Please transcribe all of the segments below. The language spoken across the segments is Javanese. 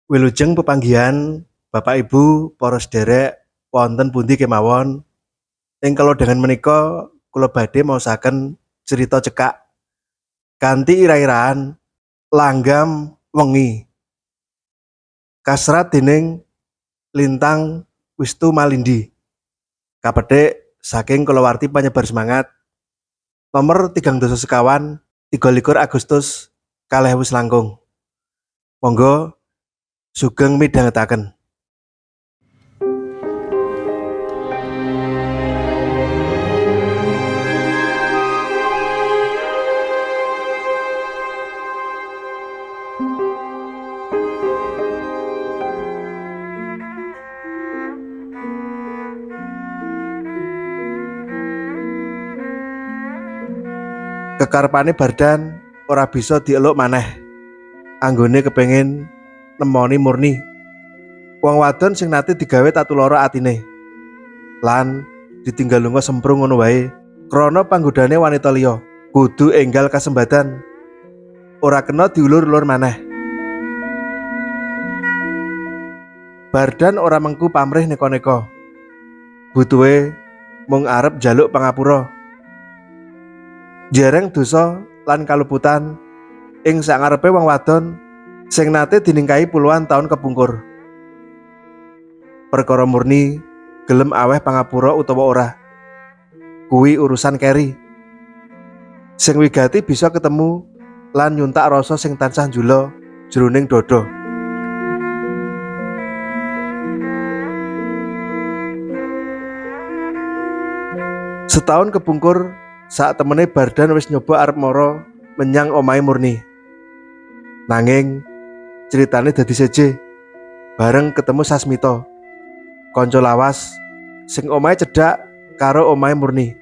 Wilujeng pepanggihan Bapak Ibu para sederek wonten pundi kemawon ing kalodhangan menika kula badhe maosaken cerita cekak kanthi ira-iraan Langgam Wengi kasrat dening Lintang Wistu Malindi kapethik saking kulawarti panyebar semangat nomor 3 sekawan 23 Agustus 2000 langkung. Monggo sugeng midhangetaken. Kekarepane Bardan ora bisa dieluk maneh. Anggone kepengin nemoni Murni, wong wadon sing nate digawe tatu lara atine. Lan ditinggal lunga semprung ngono wae krana panggodane wanita liya. Kudu enggal kasembadan. Ora kena diulur-ulur maneh. Bardan ora mengku pamrih neka-neka. Butuhe mung arep njaluk pangapura. Jereng dosa lan kaluputan ing sangarepe wong wadon sing nate diningkahi puluhan taun kepungkur. Perkara Murni gelem aweh pangapura utawa ora, kuwi urusan keri. Sing wigati bisa ketemu lan nyuntak rasa sing tansah njula jroning dada. Setahun kepungkur sak temene Bardan wis nyoba arep mara menyang omahe Murni. Nanging ceritane dadi seje bareng ketemu Sasmita, kanca lawas sing omahe cedhak karo omahe Murni.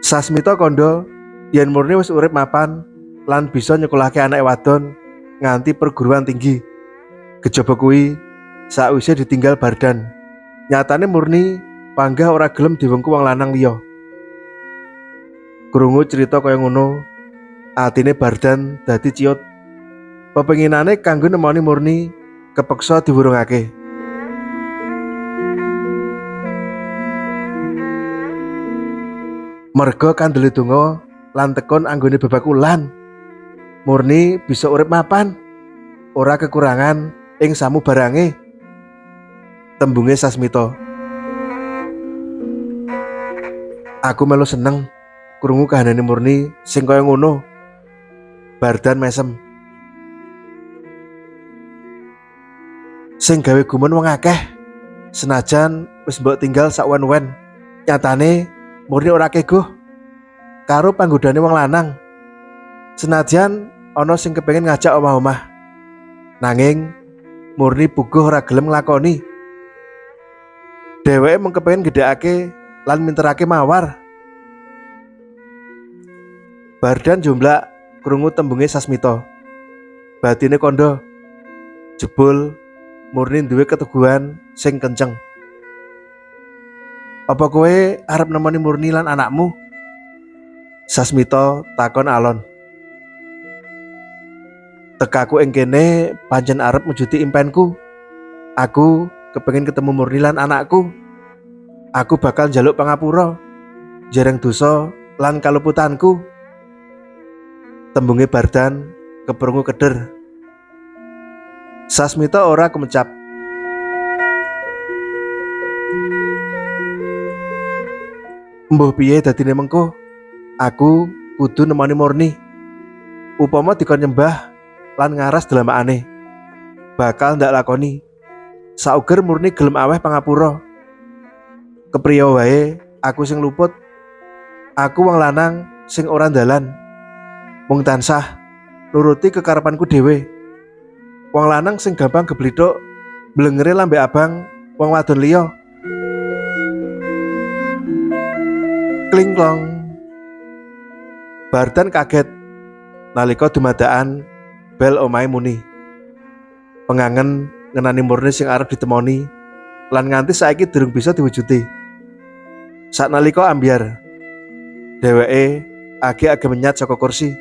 Sasmita kandha yen Murni wis urip mapan lan bisa nyekolahke anake wadon nganti perguruan tinggi. Kejaba kuwi sakwise ditinggal Bardan. Nyatane Murni panggah ora gelem diwengku wong lanang liya. Krungu cerita kaya ngono, atine Bardan dadi ciut. Pepenginane kanggo nemoni Murni kepeksa diwurungake. Merga kandele donga lan tekun anggone bebakulan, Murni bisa urip mapan, ora kekurangan ing samu barange. Tembunge Sasmita. Aku melu seneng krungu kahanane Murni sing kaya ngono. Bardan mesem. Sing gawe gumun wong akeh, senajan wis mbok tinggal sakwen-wen. Nyatane Murni ora keguh karo panggodane wong lanang. Senajan ana sing kepengin ngajak omah-omah. Nanging Murni puguh ora gelem nglakoni. Dheweke mung kepengin gedhekake lan minterake mawar. Bardan jomblak krungu tembunge Sasmita. Batine kandha. Jebul Murni duwe keteguhan sing kenceng. Apa kowe arep nemoni Murni lan anakmu? Sasmita takon alon. Tekaku ing kene pancen arep mujuti impenku. Aku kepengin ketemu Murni lan anakku. Aku bakal njaluk pangapura jereng dosa lan kaluputanku. Tembunge Bardan keprungu keder. Sasmita ora kemecap. Mbuh piye dadine mengko, aku kudu nemoni Murni. Upama dikon nyembah lan ngaras delamakane, bakal ndak lakoni. Sauger Murni gelem aweh pangapura. Kepriya wae aku sing luput. Aku wong lanang sing ora ndalan. Mung tansah nuruti kekarepanku dhewe. Wong lanang sing gampang geblithuk mblengere lambe abang wong wadon liya. Klingklong. Bardan kaget nalika dumadakan bel omahe muni. Pengangen ngenani Murni sing arep ditemoni lan nganti saiki durung bisa diwujudi. Saknalika ambyar, dheweke age-age menyat saka kursi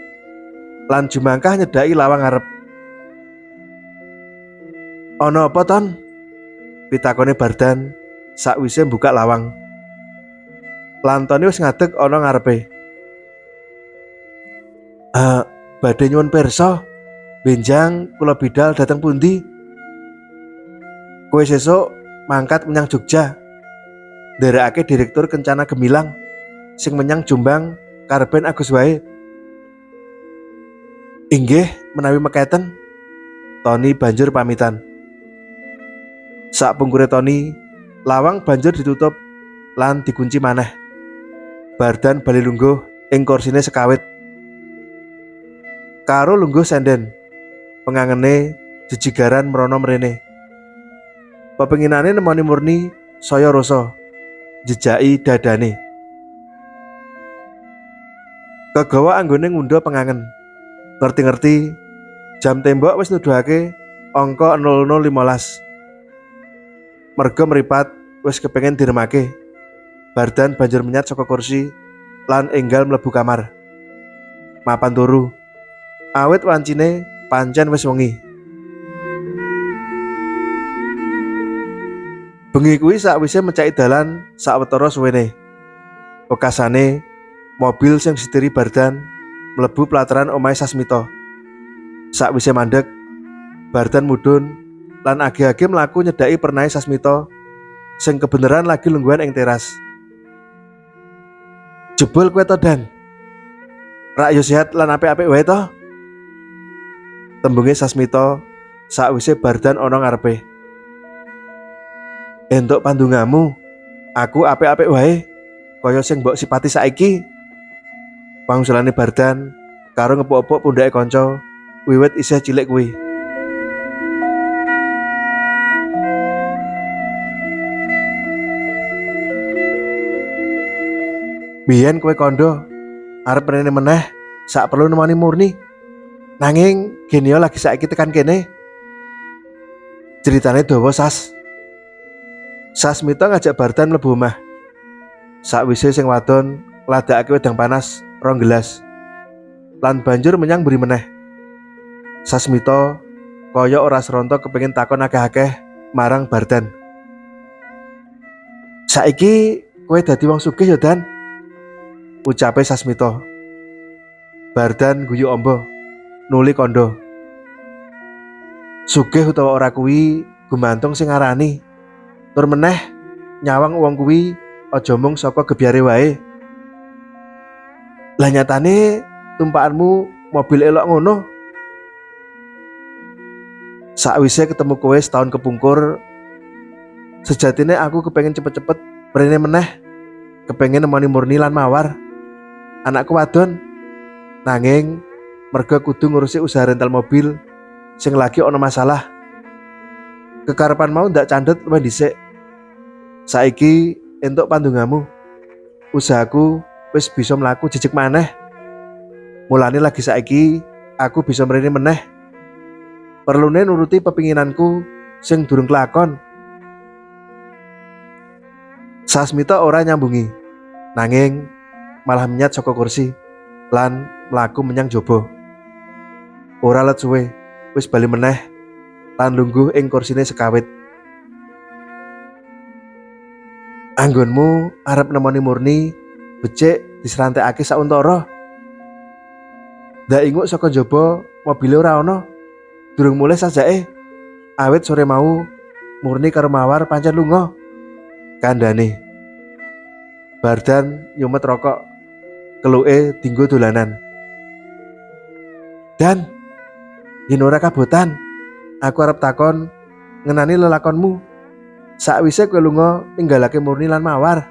lan jumangkah nyedhaki lawang ngarep. Ana apa ton? Pitakone Bardan sakwise buka lawang. Lan Tony wis ngadeg ana ngarepe. Badhe nyuwun pirsa, benjang kula bidal dhateng pundi? Kowe sesuk mangkat menyang Jogja. Nderekake Direktur Kencana Gemilang sing menyang Jombang karepen Agus wae. Inggih, menawi mekaten. Tony banjur pamitan. Sakpungkure Tony, lawang banjur ditutup lan dikunci maneh. Bardan bali lungguh ing kursine sekawit. Karo lungguh senden, pengangene jejigaran mrana mrene. Pepenginane nemoni Murni saya rasa, jejaki dadane. Kegawa anggone ngundha pengangen. Ngerti-ngerti jam tembok wis nuduhake angka 00.15. Merga mripat wis kepengin diremake. Bardan banjur menyat saka kursi lan enggal mlebu kamar. Mapan turu. Awit wancine pancen wis wengi. Bengi kuwi sakwise mencaki dalan sawetara suwene. Wekasane mobil sing disetiri Bardan mlebu pelataran omahe Sasmita. Sakwise mandeg, Bardan mudhun lan age-age mlaku nyedhaki pernahe Sasmita sing kebeneran lagi lungguhan ing teras. Jebul kowe to, Dan? Rak yo sehat lan apik-apik wae to? Tembunge Sasmita sakwise Bardan ana ngarepe. Entuk pandungamu, aku apik-apik wae, kaya sing mbok sipati saiki. Pangsulane Bardan karo ngepuk-epuk pundhake kanca wiwit isih cilik kuwi. Biyen kowe kandha arep rene meneh sak perlu nemoni Murni. Nanging Genio lagi saiki tekan kene. Ceritane dawa, Sas. Sasmita ngajak Bardan mlebu omah. Sakwise sing wadon ngladakake wedang panas 2 gelas. Lan banjur menyang mburi meneh. Sasmita kaya ora serontok kepengin takon akeh-akeh marang Bardan. Saiki kowe dadi wong sugih ya, Dan? Ucape Sasmita. Bardan guyu amba, nuli kandha. Sugih utawa ora kuwi gumantung sing ngarani. Tur meneh nyawang wong kuwi aja mung saka gebyare wae. Lah nyatane tumpakanmu mobil elok ngono. Sakwise ketemu kowe setahun kepungkur, sejatine aku kepengin cepet-cepet mrene meneh, kepengin nemoni Murni lan Mawar, anakku wadon. Nanging merga kudu ngurusi usaha rental mobil sing lagi ana masalah. Kekarepan mau ndak candhet luwih dhisik. Saiki entuk pandungamu, usahaku wis bisa mlaku jejeg maneh. Mulane lagi saiki aku bisa mrene meneh. Perlune nuruti pepinginanku sing durung kelakon. Sasmita ora nyambungi, nanging malah menyat saka kursi lan mlaku menyang jaba. Ora let suwe, wis bali meneh lan lungguh ing kursine sekawit. Anggonmu arep nemoni Murni becik diserantekake sauntara. Ndak inguk saka jaba mobile ora ana. Durung mulih sajake. Awit sore mau Murni karo Mawar pancen lunga, kandhane. Bardan nyumet rokok, keluke dienggo dolanan. Dan yen ora kabotan, aku arep takon ngenani lelakonmu. Sakwise kowe lunga ninggalake Murni lan Mawar.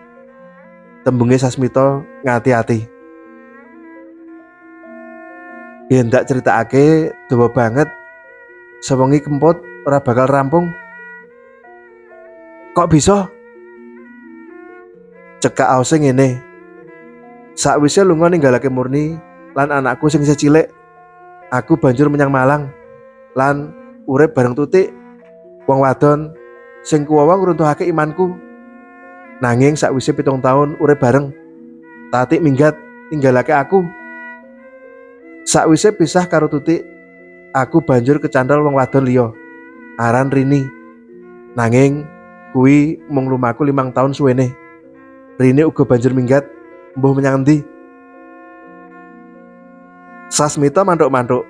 Tembunge Sasmita ngati-ati. Yen ndak critakake dawa banget, sewengi kemput ora bakal rampung. Kok bisa? Cekak ause ngene. Sakwise lunga ninggalake Murni lan anakku sing isih cilik, aku banjur menyang Malang lan urip bareng Tutik, wong wadon sing kuwawa ngruntuhake imanku. Nanging sakwise 7 taun urip bareng, Tatik minggat ninggalake aku. Sakwise pisah karo Tutik, aku banjur kecantol wong wadon liya. aran Rini. Nanging kuwi mung lumaku 5 tahun suwene. Rini uga banjur minggat mbuh menyang endi. Sasmita mantuk-mantuk.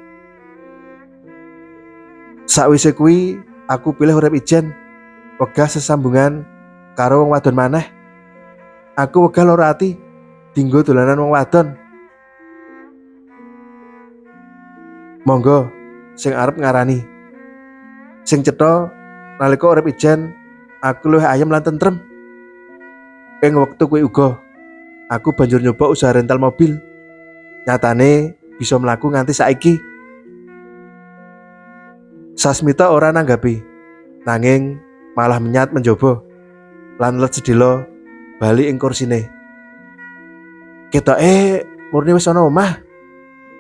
Sakwise kuwi aku pilih urip ijen, wegah sesambungan karo wong wadon maneh. Aku wegah lara ati dinggo dolanan wong wadon. Monggo sing arep ngarani. Sing cetha nalika urip ijen aku luwih ayem lan tentrem. Ing wektu kuwi uga aku banjur nyoba usaha rental mobil. Nyatane bisa mlaku nganti saiki. Sasmita ora nanggapi, nanging malah menyat menjaba lan let sedhela bali ing kursine. Ketoke murni wis ana omah.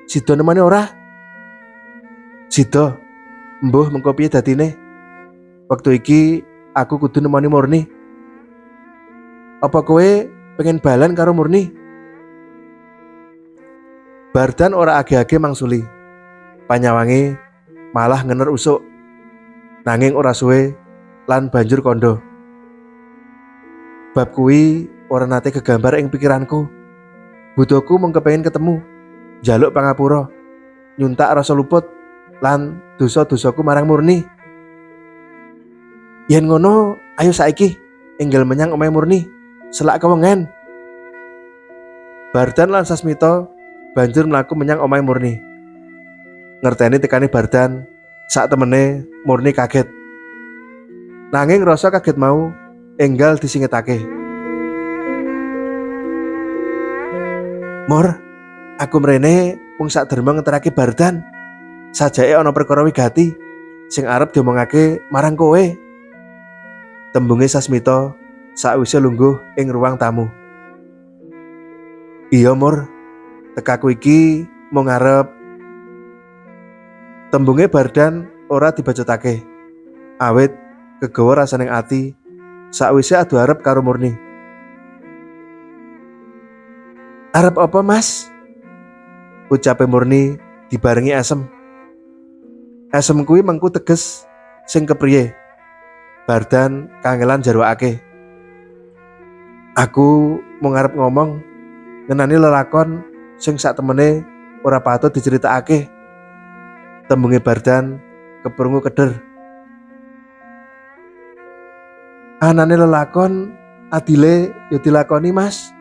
Sida nemani ora? Sida. Mbuh mengko piye dadine? Wektu iki aku kudu nemani Murni. Apa kowe pengen balan karo Murni? Bardan ora age-age mangsuli. Panyawange malah ngener usuk. Nanging ora suwe lan banjur kandha. Bab kuwi ora nate kegambar ing pikiranku. Butuhku mung kepengin ketemu, njaluk pangapura, nyuntak rasa luput lan dosa-dosaku marang Murni. Yen ngono, ayo saiki enggal menyang omahe Murni, selak kewengen. Bardan lan Sasmita banjur mlaku menyang omahe Murni. Ngerteni tekane Bardan, sak temene Murni kaget. Nanging rasa kaget mau enggal disingetake. Mor, aku mrene mung sakderma ngeterake Bardan. Sajake ana perkara wigati sing arep diomongake marang kowe. Tembunge Sasmita sakwise lungguh ing ruang tamu. Iya Mur, tekaku iki mung ngarep. Tembunge Bardan ora dibacotake. Awit kegawa rasaning ati sakwise adu arep karo Murni. Arep apa Mas? Ucape Murni dibarengi asem. Asem kuwi mengku teges sing kepriye. Bardan kangelan jarwakake. Aku mung ngarep ngomong ngenani lelakon sing sak temene ora patut diceritakake. Tembunge Bardan keprungu keder. Anane lelakon adile ya dilakoni Mas.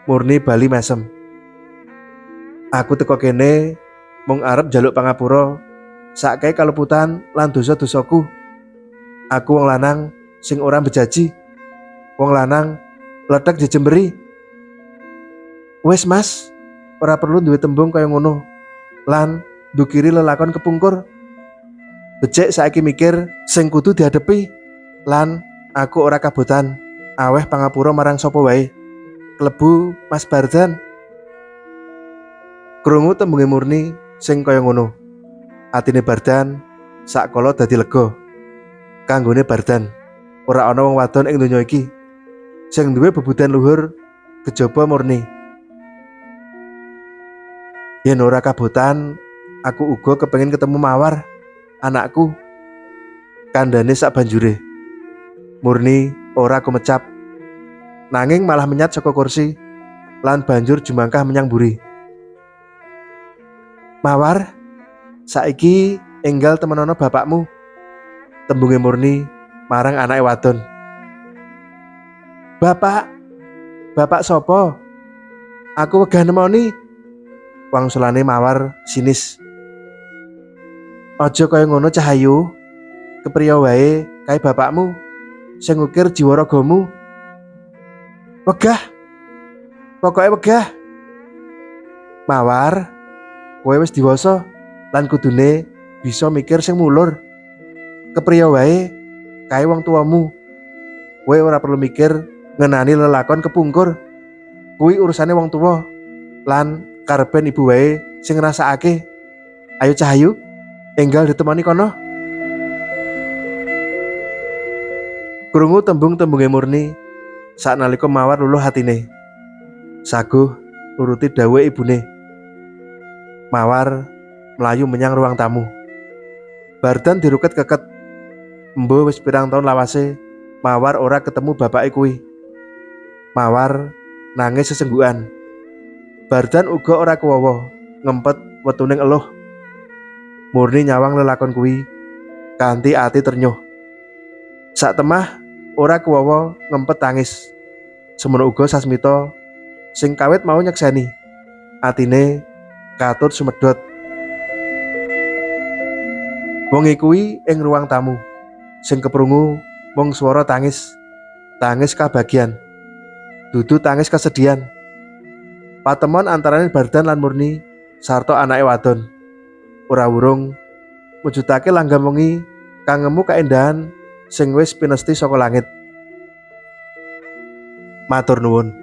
Murni bali mesem. Aku teko kene mung arep njaluk pangapura sakai kaleputan lan dosa-dosaku. Aku wong lanang sing ora bejaji. Wong lanang letek jejemberi. Wes Mas, ora perlu duwe tembung kaya ngono. Lan ndukiri lelakon kepungkur. Becik saiki mikir sing kudu dihadepi. Lan aku ora kabotan aweh pangapura marang sapa wae. Klebu Mas Bardan. Krungu tembunge Murni sing kaya ngono. Atine Bardan sakala dadi lega. Kanggone Bardan, ora ana wong wadon ing donya iki sing duwe bebudan luhur kejaba Murni. Yen ora kabotan, aku uga kepengin ketemu Mawar, anakku. Kandhane sak banjure. Murni ora kumecap, nanging malah menyat saka kursi lan banjur jumangkah menyang mburi. Mawar, saiki enggal temenono bapakmu. Tembunge Murni marang anake wadon. Bapak sapa? Aku wegah nemoni. Wangsulane Mawar sinis. Aja kaya ngono Cahayu. Kepriya wae kae bapakmu sing ngukir jiwa ragamu. Wegah. Pokoke wegah. Mawar, kowe wis diwasa lan kudune bisa mikir sing mulur. Kepriya wae kae wong tuamu. Kowe ora perlu mikir ngenani lelakon kepungkur. Kuwi urusane wong tuwa lan karepen ibu wae sing ngrasakake. Ayo Cahayu, enggal ditemoni kono. Krungu tembung-tembunge Murni saknalika Mawar luluh hatine. Saguh nuruti dawuhe ibune. Mawar mlayu menyang ruang tamu. Bardan diruket keket Embuh wis pirang tahun lawase Mawar ora ketemu bapake kuwi. Mawar nangis sesenggukan. Bardan uga ora kuwawa ngempet wetuning eluh. Murni nyawang lelakon kuwi kanthi ati ternyuh. Sak temah ora kuwawa ngempet tangis. Semono uga Sasmita sing kawit mau nyekseni. Atine katut sumedhot. Wengi kuwi ing ruang tamu. Sing keprungu mung swara tangis. Tangis kabagyan. Dudu tangis kesedihan. Patemon antarané Bardan lan Murni sarta anake wadon. Ora wurung mujudake langgam wengi kang ngemu kaendahan sing wis pinesti saka langit. Matur nuwun.